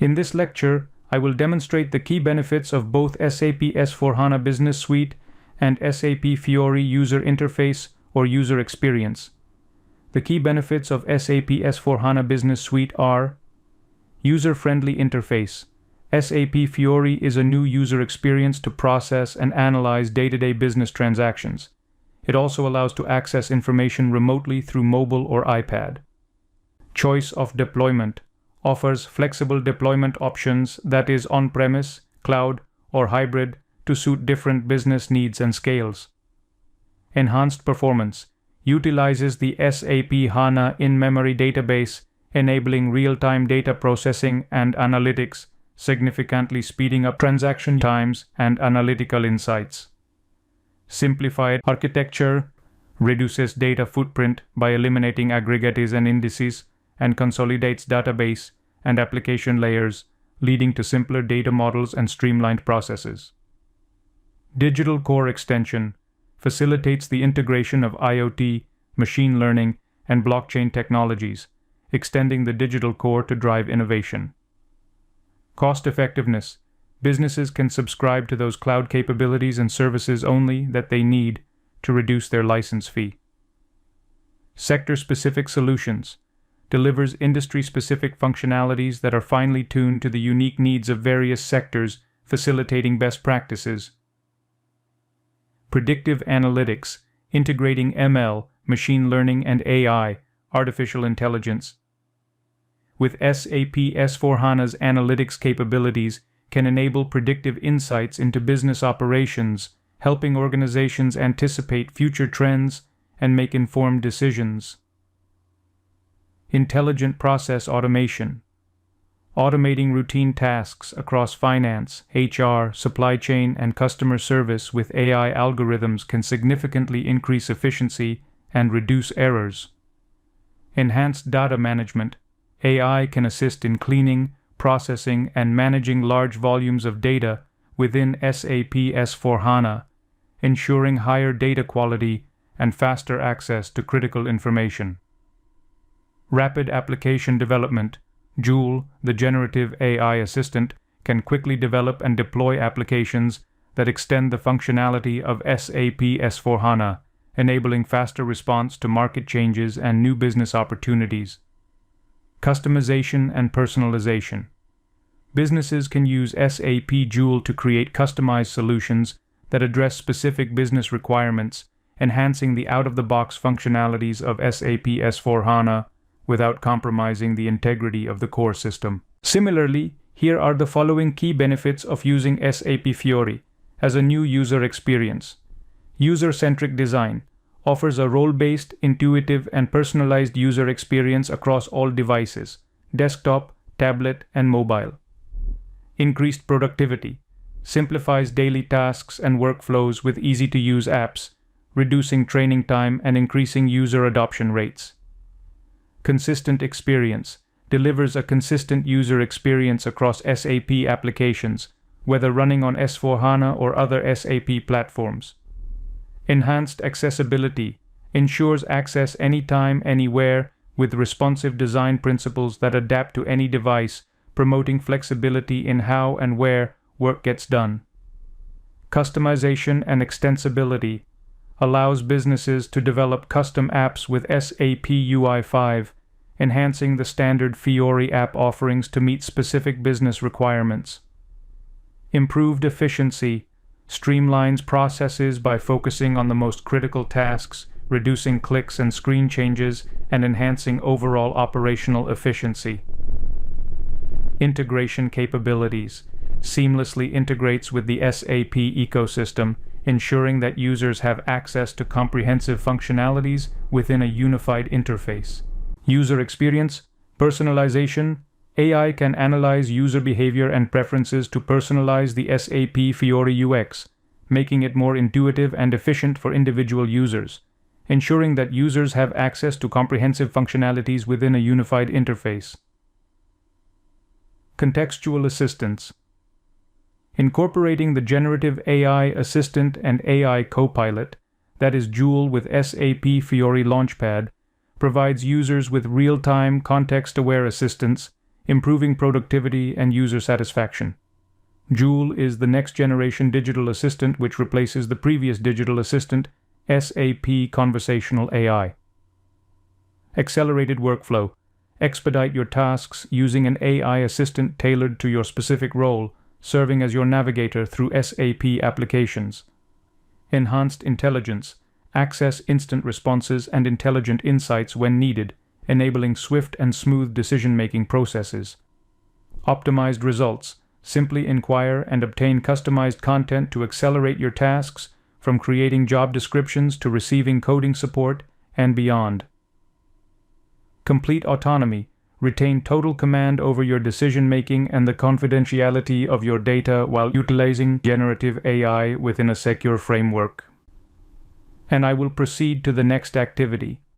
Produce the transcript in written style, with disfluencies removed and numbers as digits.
In this lecture, I will demonstrate the key benefits of both SAP S/4HANA Business Suite and SAP Fiori User Interface or User Experience. The key benefits of SAP S/4HANA Business Suite are: user-friendly interface. SAP Fiori is a new user experience to process and analyze day-to-day business transactions. It also allows to access information remotely through mobile or iPad. Choice of deployment. Offers flexible deployment options, that is on-premise, cloud, or hybrid, to suit different business needs and scales. Enhanced performance. Utilizes the SAP HANA in-memory database, enabling real-time data processing and analytics, significantly speeding up transaction times and analytical insights. Simplified architecture. Reduces data footprint by eliminating aggregates and indices, and consolidates database and application layers, leading to simpler data models and streamlined processes. Digital Core Extension. Facilitates the integration of IoT, machine learning, and blockchain technologies, extending the digital core to drive innovation. Cost effectiveness. Businesses can subscribe to those cloud capabilities and services only that they need to reduce their license fee. Sector-specific solutions. Delivers industry-specific functionalities that are finely tuned to the unique needs of various sectors, facilitating best practices. Predictive analytics. Integrating ML, machine learning, and AI, artificial intelligence. With SAP S/4HANA's analytics capabilities, can enable predictive insights into business operations, helping organizations anticipate future trends and make informed decisions. Intelligent process automation. Automating routine tasks across finance, HR, supply chain, and customer service with AI algorithms can significantly increase efficiency and reduce errors. Enhanced data management. AI can assist in cleaning, processing, and managing large volumes of data within SAP S/4HANA, ensuring higher data quality and faster access to critical information. Rapid application development. Joule, the generative AI assistant, can quickly develop and deploy applications that extend the functionality of SAP S/4HANA, enabling faster response to market changes and new business opportunities. Customization and personalization. Businesses can use SAP Joule to create customized solutions that address specific business requirements, enhancing the out-of-the-box functionalities of SAP S/4HANA without compromising the integrity of the core system. Similarly, here are the following key benefits of using SAP Fiori as a new user experience. User-centric design. Offers a role-based, intuitive, and personalized user experience across all devices, desktop, tablet, and mobile. Increased productivity. Simplifies daily tasks and workflows with easy-to-use apps, reducing training time and increasing user adoption rates. Consistent experience. Delivers a consistent user experience across SAP applications, whether running on S/4HANA or other SAP platforms. Enhanced accessibility. Ensures access anytime, anywhere, with responsive design principles that adapt to any device, promoting flexibility in how and where work gets done. Customization and extensibility. Allows businesses to develop custom apps with SAP UI5, enhancing the standard Fiori app offerings to meet specific business requirements. Improved efficiency. Streamlines processes by focusing on the most critical tasks, reducing clicks and screen changes, and enhancing overall operational efficiency. Integration capabilities. Seamlessly integrates with the SAP ecosystem, ensuring that users have access to comprehensive functionalities within a unified interface. User experience, personalization. AI can analyze user behavior and preferences to personalize the SAP Fiori UX, making it more intuitive and efficient for individual users, ensuring that users have access to comprehensive functionalities within a unified interface. Contextual assistance. Incorporating the generative AI assistant and AI copilot, that is Joule with SAP Fiori Launchpad, provides users with real-time, context-aware assistance, improving productivity and user satisfaction. Joule is the next-generation digital assistant which replaces the previous digital assistant, SAP Conversational AI. Accelerated workflow. Expedite your tasks using an AI assistant tailored to your specific role, serving as your navigator through SAP applications. Enhanced intelligence. Access instant responses and intelligent insights when needed, enabling swift and smooth decision-making processes. Optimized results. Simply inquire and obtain customized content to accelerate your tasks, from creating job descriptions to receiving coding support and beyond. Complete autonomy. Retain total command over your decision-making and the confidentiality of your data while utilizing generative AI within a secure framework. And I will proceed to the next activity.